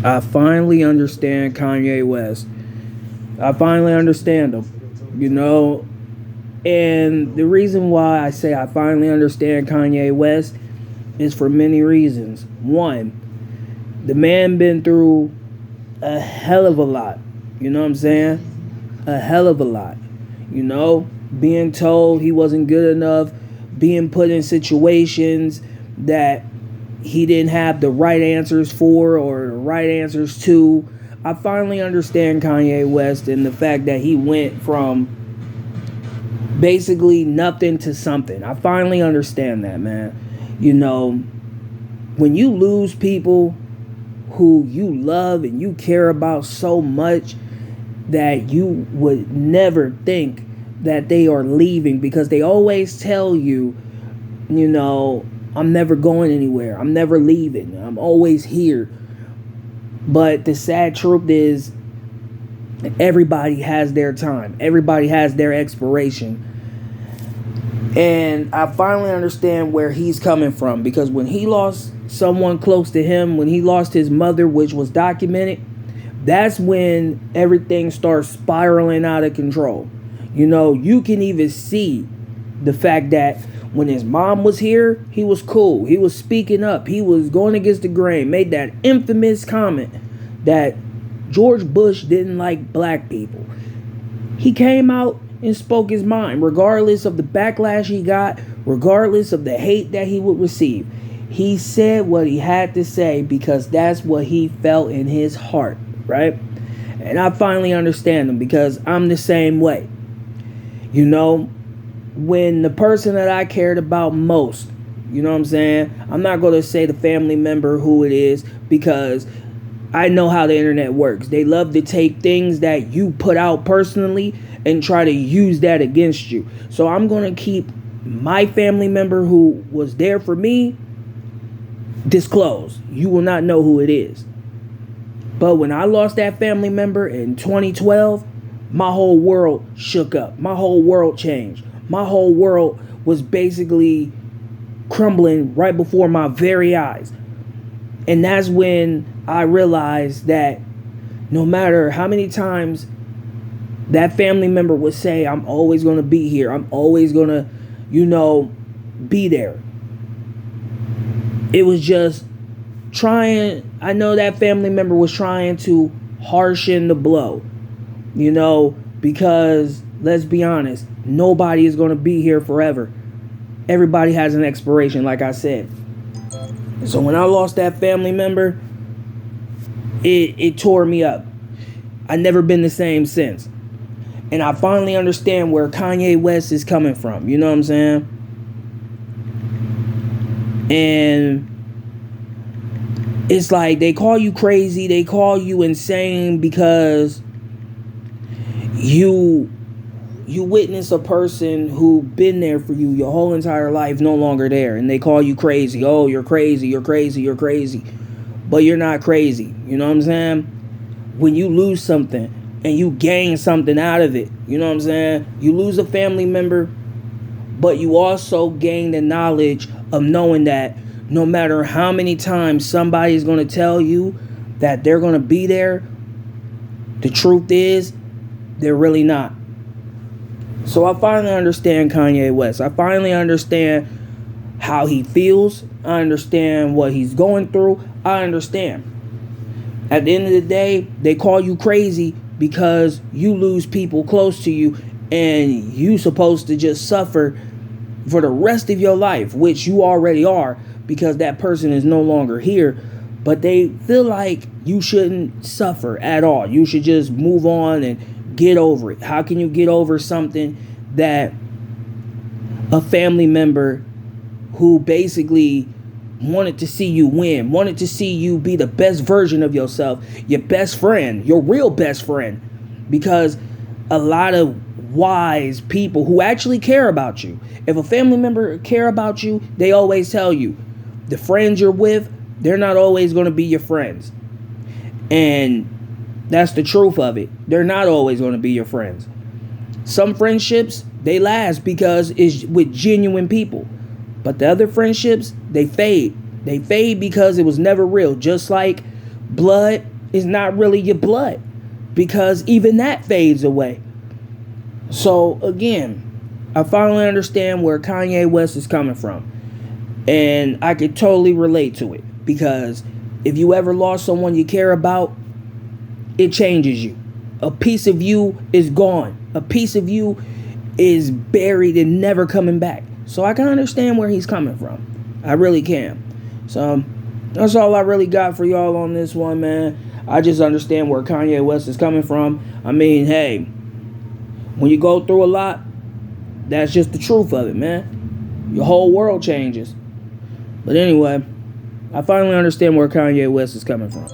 I finally understand Kanye West. I finally understand him, you know. And the reason why I say I finally understand Kanye West is for many reasons. One, the man been through a hell of a lot. You know what I'm saying? A hell of a lot. You know, being told he wasn't good enough, being put in situations that he didn't have the right answers for or the right answers to. I finally understand Kanye West and the fact that he went from basically nothing to something. I finally understand that, man. You know, when you lose people who you love and you care about so much that you would never think that they are leaving, because they always tell you, you know, I'm never going anywhere. I'm never leaving. I'm always here. But the sad truth is everybody has their time. Everybody has their expiration. And I finally understand where he's coming from, because when he lost someone close to him, when he lost his mother, which was documented, that's when everything starts spiraling out of control. You know, you can even see the fact that when his mom was here, he was cool. He was speaking up. He was going against the grain. Made that infamous comment that George Bush didn't like black people. He came out and spoke his mind, regardless of the backlash he got, regardless of the hate that he would receive. He said what he had to say because that's what he felt in his heart, right? And I finally understand him, because I'm the same way. You know, when the person that I cared about most, you know what I'm saying? I'm not going to say the family member who it is, because I know how the internet works. They love to take things that you put out personally and try to use that against you. So I'm going to keep my family member who was there for me disclosed. You will not know who it is. But when I lost that family member in 2012, my whole world shook up. My whole world changed. My whole world was basically crumbling right before my very eyes. And that's when I realized that no matter how many times that family member would say, I'm always going to be here, I'm always going to, you know, be there, it was just trying. I know that family member was trying to harshen the blow, you know, because let's be honest, nobody is going to be here forever. Everybody has an expiration, like I said. So when I lost that family member, it tore me up. I've never been the same since. And I finally understand where Kanye West is coming from. You know what I'm saying? And it's like they call you crazy. They call you insane because you witness a person who been there for you your whole entire life no longer there, and they call you crazy. Oh, you're crazy, you're crazy, you're crazy. But you're not crazy. You know what I'm saying? When you lose something and you gain something out of it, you know what I'm saying? You lose a family member, but you also gain the knowledge of knowing that no matter how many times somebody's going to tell you that they're going to be there, the truth is they're really not. So I finally understand Kanye West. I finally understand how he feels. I understand what he's going through. I understand. At the end of the day, they call you crazy because you lose people close to you, and you supposed to just suffer for the rest of your life, which you already are, because that person is no longer here. But they feel like you shouldn't suffer at all. You should just move on and get over it. How can you get over something that a family member who basically wanted to see you win, wanted to see you be the best version of yourself, your best friend, your real best friend? Because a lot of wise people who actually care about you, if a family member care about you, they always tell you the friends you're with, they're not always going to be your friends. And that's the truth of it. They're not always going to be your friends. Some friendships, they last because it's with genuine people. But the other friendships, they fade. They fade because it was never real. Just like blood is not really your blood, because even that fades away. So again, I finally understand where Kanye West is coming from, and I could totally relate to it, because if you ever lost someone you care about, it changes you. A piece of you is gone. A piece of you is buried and never coming back. So I can understand where he's coming from. I really can. So that's all I really got for y'all on this one, man. I just understand where Kanye West is coming from. I mean, hey, when you go through a lot, that's just the truth of it, man. Your whole world changes. But anyway, I finally understand where Kanye West is coming from.